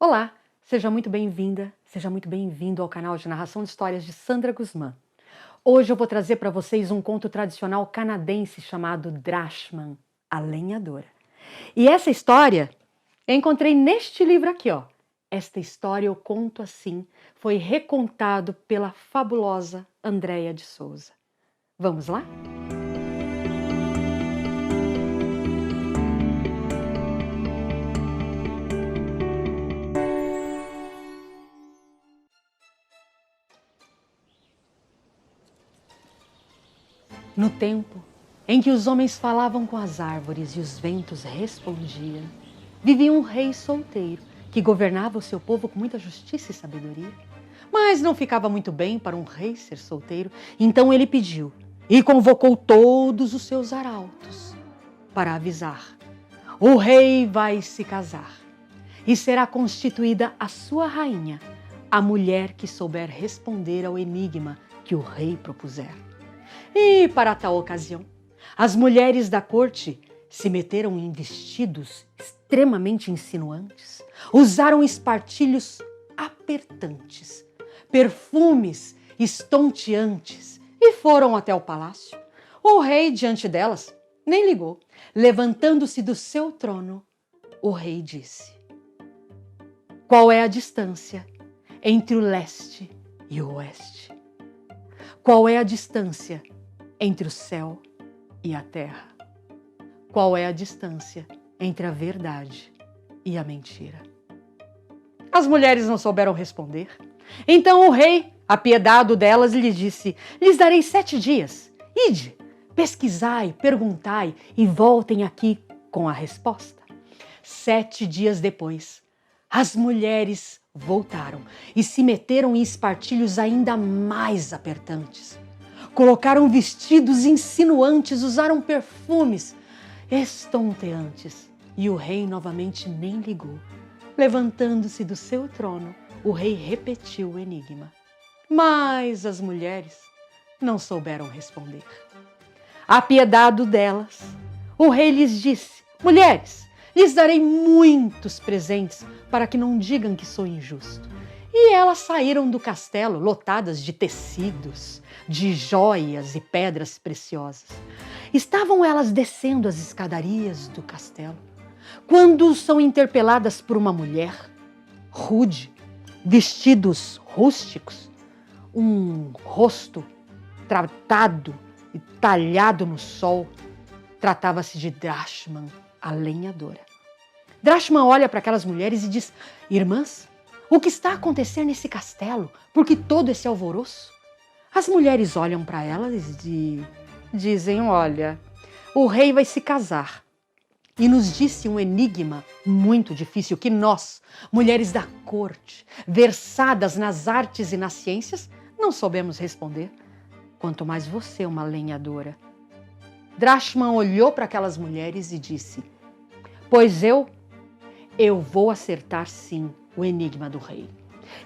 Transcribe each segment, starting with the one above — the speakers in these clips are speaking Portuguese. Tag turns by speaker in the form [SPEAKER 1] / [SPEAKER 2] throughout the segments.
[SPEAKER 1] Olá, seja muito bem-vinda, seja muito bem-vindo ao canal de narração de histórias de Sandra Guzmán. Hoje eu vou trazer para vocês um conto tradicional canadense chamado Drashman, a Lenhadora. E essa história eu encontrei neste livro aqui, ó. Esta história eu conto assim, foi recontado pela fabulosa Andréia de Souza. Vamos lá? No tempo em que os homens falavam com as árvores e os ventos respondiam, vivia um rei solteiro que governava o seu povo com muita justiça e sabedoria. Mas não ficava muito bem para um rei ser solteiro, então ele pediu e convocou todos os seus arautos para avisar: o rei vai se casar e será constituída a sua rainha, a mulher que souber responder ao enigma que o rei propuser. E, para tal ocasião, as mulheres da corte se meteram em vestidos extremamente insinuantes, usaram espartilhos apertantes, perfumes estonteantes e foram até o palácio. O rei, diante delas, nem ligou. Levantando-se do seu trono, o rei disse: qual é a distância entre o leste e o oeste? Qual é a distância entre o céu e a terra? Qual é a distância entre a verdade e a mentira? As mulheres não souberam responder. Então o rei, apiedado delas, lhe disse: lhes darei 7 dias. Ide, pesquisai, perguntai e voltem aqui com a resposta. 7 dias depois, as mulheres voltaram e se meteram em espartilhos ainda mais apertantes. Colocaram vestidos insinuantes, usaram perfumes estonteantes. E o rei novamente nem ligou. Levantando-se do seu trono, o rei repetiu o enigma. Mas as mulheres não souberam responder. Apiedado delas, o rei lhes disse: mulheres, lhes darei muitos presentes para que não digam que sou injusto. E elas saíram do castelo lotadas de tecidos, de joias e pedras preciosas. Estavam elas descendo as escadarias do castelo, quando são interpeladas por uma mulher rude, vestidos rústicos, um rosto tratado e talhado no sol. Tratava-se de Drashman, a lenhadora. Drashman olha para aquelas mulheres e diz: irmãs, o que está a acontecer nesse castelo? Por que todo esse alvoroço? As mulheres olham para elas e dizem: olha, o rei vai se casar e nos disse um enigma muito difícil que nós, mulheres da corte, versadas nas artes e nas ciências, não soubemos responder. Quanto mais você, uma lenhadora. Drashman olhou para aquelas mulheres e disse: pois eu vou acertar sim o enigma do rei.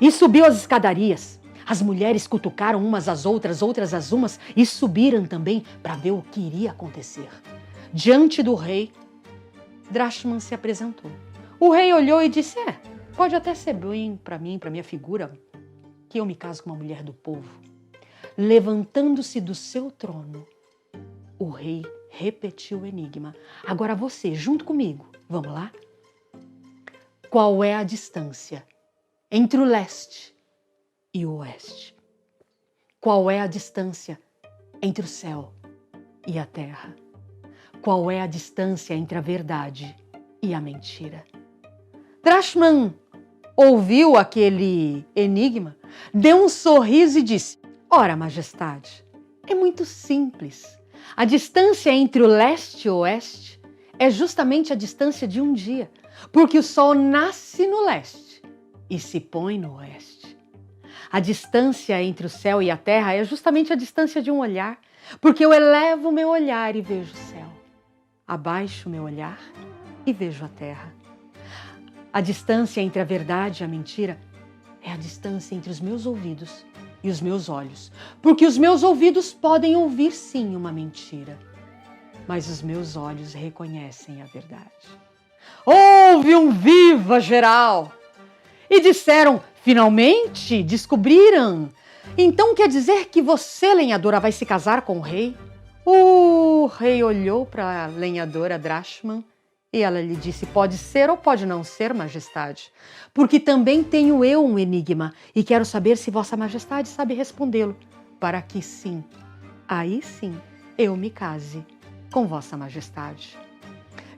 [SPEAKER 1] E subiu as escadarias. As mulheres cutucaram umas às outras, outras às umas, e subiram também para ver o que iria acontecer. Diante do rei, Drashman se apresentou. O rei olhou e disse: pode até ser bem para mim, para minha figura, que eu me caso com uma mulher do povo. Levantando-se do seu trono, o rei repetiu o enigma. Agora você, junto comigo, vamos lá? Qual é a distância entre o leste e o oeste? Qual é a distância entre o céu e a terra? Qual é a distância entre a verdade e a mentira? Drashman ouviu aquele enigma, deu um sorriso e disse: ora, majestade, é muito simples. A distância entre o leste e o oeste é justamente a distância de um dia, porque o sol nasce no leste e se põe no oeste. A distância entre o céu e a terra é justamente a distância de um olhar, porque eu elevo o meu olhar e vejo o céu. Abaixo o meu olhar e vejo a terra. A distância entre a verdade e a mentira é a distância entre os meus ouvidos e os meus olhos, porque os meus ouvidos podem ouvir sim uma mentira, mas os meus olhos reconhecem a verdade. Houve um viva geral! e disseram: finalmente descobriram. Então quer dizer que você, lenhadora, vai se casar com o rei? O rei olhou para a lenhadora Drashman e ela lhe disse: pode ser ou pode não ser, majestade, porque também tenho eu um enigma e quero saber se vossa majestade sabe respondê-lo, para que sim, aí sim, eu me case com vossa majestade.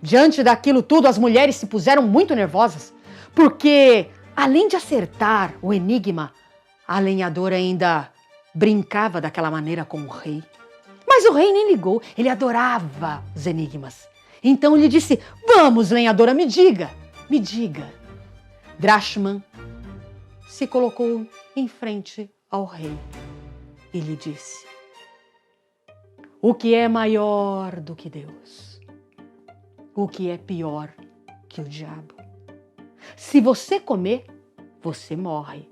[SPEAKER 1] Diante daquilo tudo, as mulheres se puseram muito nervosas, porque, além de acertar o enigma, a lenhadora ainda brincava daquela maneira com o rei. Mas o rei nem ligou, ele adorava os enigmas. Então ele disse: vamos, lenhadora, me diga, me diga. Drashman se colocou em frente ao rei e lhe disse: o que é maior do que Deus? O que é pior que o diabo? Se você comer, você morre.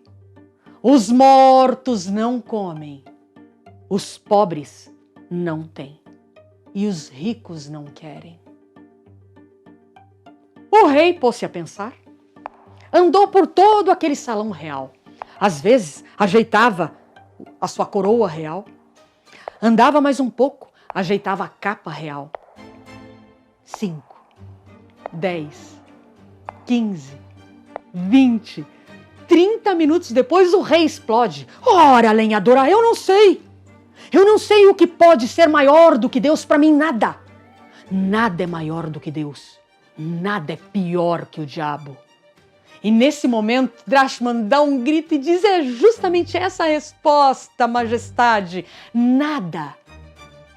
[SPEAKER 1] Os mortos não comem, os pobres não têm e os ricos não querem. O rei pôs-se a pensar. Andou por todo aquele salão real. Às vezes ajeitava a sua coroa real. Andava mais um pouco, ajeitava a capa real. 5, 10, 15, 20, 30 minutos depois o rei explode. Ora, lenhadora, eu não sei. Eu não sei o que pode ser maior do que Deus. Para mim, nada. Nada é maior do que Deus. Nada é pior que o diabo. E nesse momento, Drashman dá um grito e diz: é justamente essa a resposta, majestade. Nada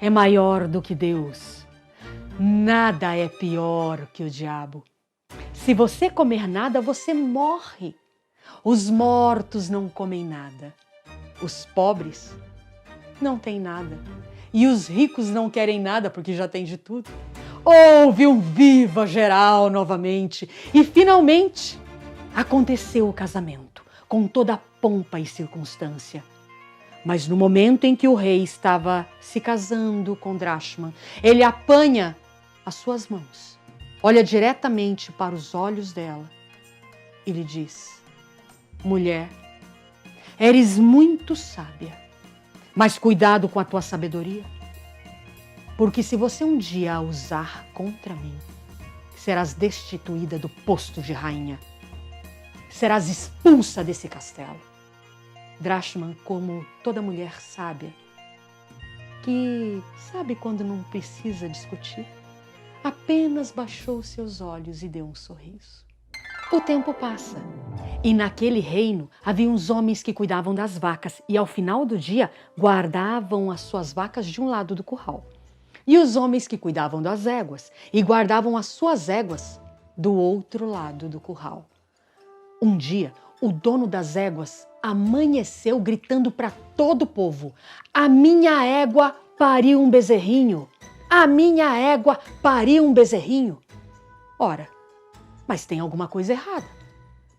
[SPEAKER 1] é maior do que Deus. Nada é pior que o diabo. Se você comer nada, você morre. Os mortos não comem nada. Os pobres não têm nada. E os ricos não querem nada porque já têm de tudo. Houve um viva geral novamente. E finalmente aconteceu o casamento, com toda a pompa e circunstância. Mas no momento em que o rei estava se casando com Drashman, ele apanha as suas mãos, olha diretamente para os olhos dela e lhe diz: mulher, eres muito sábia, mas cuidado com a tua sabedoria, porque se você um dia a usar contra mim, serás destituída do posto de rainha, serás expulsa desse castelo. Drashman, como toda mulher sábia, que sabe quando não precisa discutir, apenas baixou seus olhos e deu um sorriso. O tempo passa e naquele reino havia uns homens que cuidavam das vacas e ao final do dia guardavam as suas vacas de um lado do curral. E os homens que cuidavam das éguas e guardavam as suas éguas do outro lado do curral. Um dia, o dono das éguas amanheceu gritando para todo o povo: a minha égua pariu um bezerrinho! A minha égua pariu um bezerrinho! Ora, mas tem alguma coisa errada.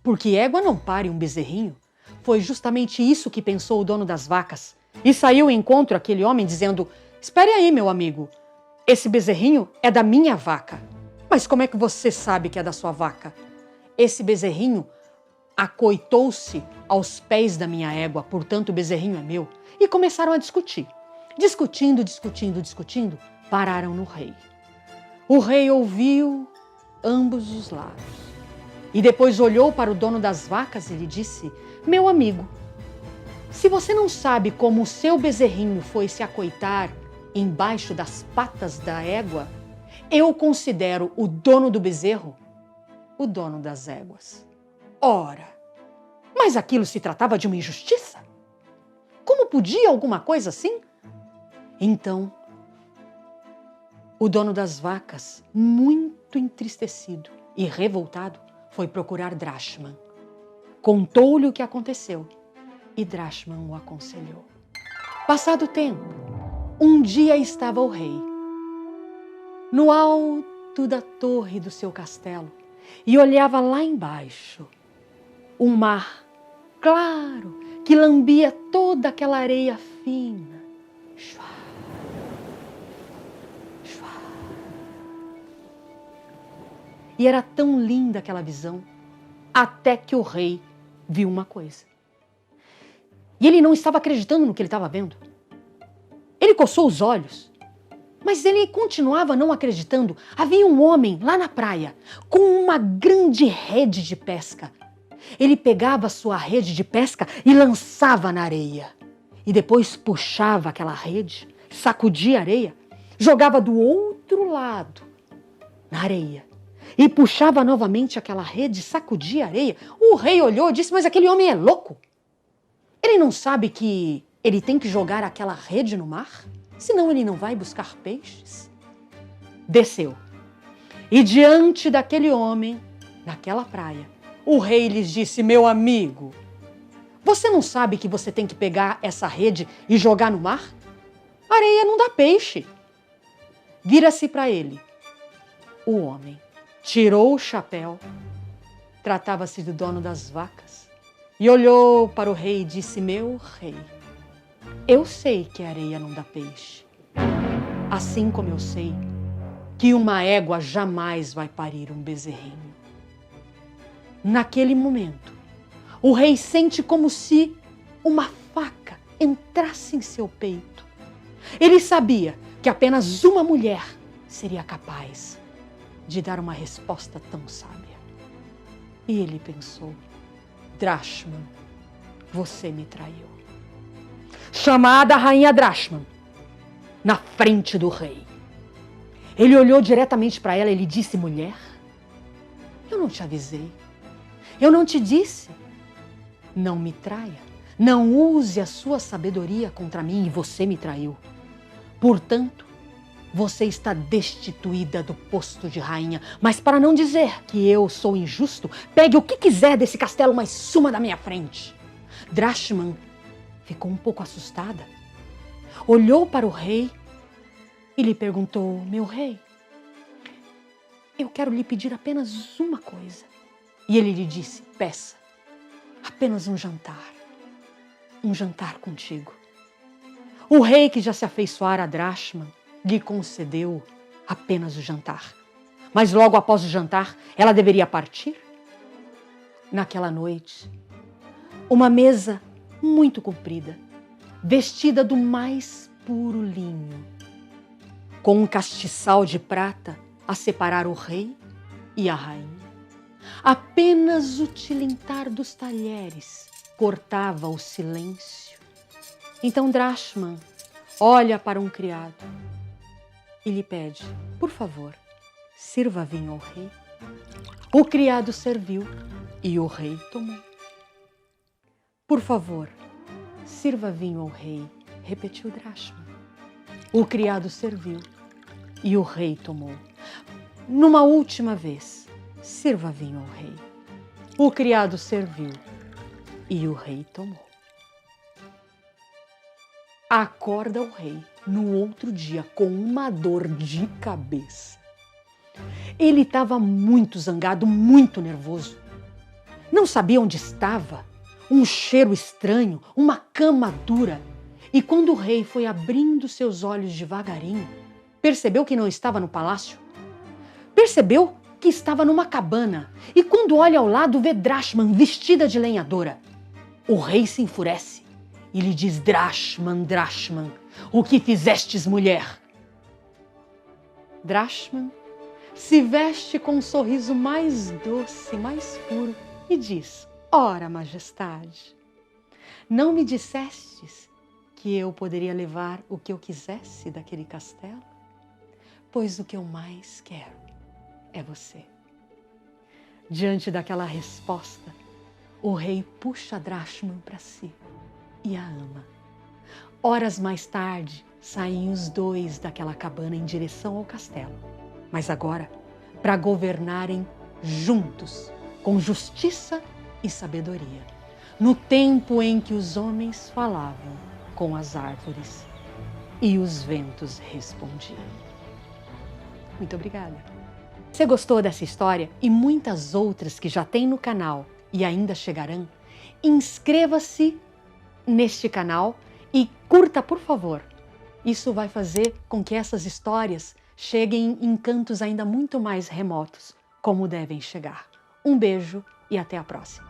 [SPEAKER 1] Porque égua não pare um bezerrinho. Foi justamente isso que pensou o dono das vacas. E saiu ao encontro aquele homem dizendo: espere aí, meu amigo, esse bezerrinho é da minha vaca. Mas como é que você sabe que é da sua vaca? Esse bezerrinho acoitou-se aos pés da minha égua, portanto o bezerrinho é meu. E começaram a discutir. Discutindo, pararam no rei. O rei ouviu ambos os lados. E depois olhou para o dono das vacas e lhe disse: meu amigo, se você não sabe como o seu bezerrinho foi se acoitar embaixo das patas da égua, eu considero o dono do bezerro o dono das éguas. Ora, mas aquilo se tratava de uma injustiça? Como podia alguma coisa assim? Então, o dono das vacas, muito entristecido e revoltado, foi procurar Drashman. Contou-lhe o que aconteceu e Drashman o aconselhou. Passado o tempo, um dia estava o rei no alto da torre do seu castelo e olhava lá embaixo um mar claro que lambia toda aquela areia fina. E era tão linda aquela visão, até que o rei viu uma coisa. E ele não estava acreditando no que ele estava vendo. Ele coçou os olhos, mas ele continuava não acreditando. Havia um homem lá na praia com uma grande rede de pesca. Ele pegava sua rede de pesca e lançava na areia. E depois puxava aquela rede, sacudia a areia, jogava do outro lado, na areia. E puxava novamente aquela rede, sacudia a areia. O rei olhou e disse, mas aquele homem é louco. Ele não sabe que ele tem que jogar aquela rede no mar? Senão ele não vai buscar peixes. Desceu. E diante daquele homem, naquela praia, o rei lhes disse, meu amigo, você não sabe que você tem que pegar essa rede e jogar no mar? Areia não dá peixe. Vira-se para ele. O homem tirou o chapéu, tratava-se do dono das vacas, e olhou para o rei e disse, meu rei, eu sei que a areia não dá peixe, assim como eu sei que uma égua jamais vai parir um bezerrinho. Naquele momento, o rei sente como se uma faca entrasse em seu peito. Ele sabia que apenas uma mulher seria capaz de dar uma resposta tão sábia. E ele pensou, Drashman, você me traiu. Chamada a rainha Drashman, na frente do rei. Ele olhou diretamente para ela e lhe disse, mulher, eu não te avisei, eu não te disse, não me traia, não use a sua sabedoria contra mim e você me traiu. Portanto, você está destituída do posto de rainha, mas para não dizer que eu sou injusto, pegue o que quiser desse castelo, mas suma da minha frente. Drashman ficou um pouco assustada, olhou para o rei e lhe perguntou, meu rei, eu quero lhe pedir apenas uma coisa. E ele lhe disse, peça, apenas um jantar contigo. O rei, que já se afeiçoara a Drashman, lhe concedeu apenas o jantar. Mas logo após o jantar, ela deveria partir. Naquela noite, uma mesa muito comprida, vestida do mais puro linho, com um castiçal de prata a separar o rei e a rainha. Apenas o tilintar dos talheres cortava o silêncio. Então Drashman olha para um criado e lhe pede, por favor, sirva vinho ao rei. O criado serviu e o rei tomou. Por favor, sirva vinho ao rei, repetiu Drashman. O criado serviu e o rei tomou. Numa última vez, sirva vinho ao rei. O criado serviu e o rei tomou. Acorda o rei no outro dia com uma dor de cabeça. Ele estava muito zangado, muito nervoso. Não sabia onde estava, um cheiro estranho, uma cama dura. E quando o rei foi abrindo seus olhos devagarinho, percebeu que não estava no palácio. Percebeu que estava numa cabana. E quando olha ao lado, vê Drashman vestida de lenhadora. O rei se enfurece e lhe diz, Drashman, Drashman, o que fizestes, mulher? Drashman se veste com um sorriso mais doce, mais puro e diz, ora, majestade, não me dissestes que eu poderia levar o que eu quisesse daquele castelo? Pois o que eu mais quero é você. Diante daquela resposta, o rei puxa Drashman para si e a ama. Horas mais tarde, saem os dois daquela cabana em direção ao castelo. Mas agora, para governarem juntos, com justiça e sabedoria, no tempo em que os homens falavam com as árvores e os ventos respondiam. Muito obrigada. Você gostou dessa história e muitas outras que já tem no canal e ainda chegarão? Inscreva-se neste canal e curta, por favor. Isso vai fazer com que essas histórias cheguem em cantos ainda muito mais remotos, como devem chegar. Um beijo e até a próxima.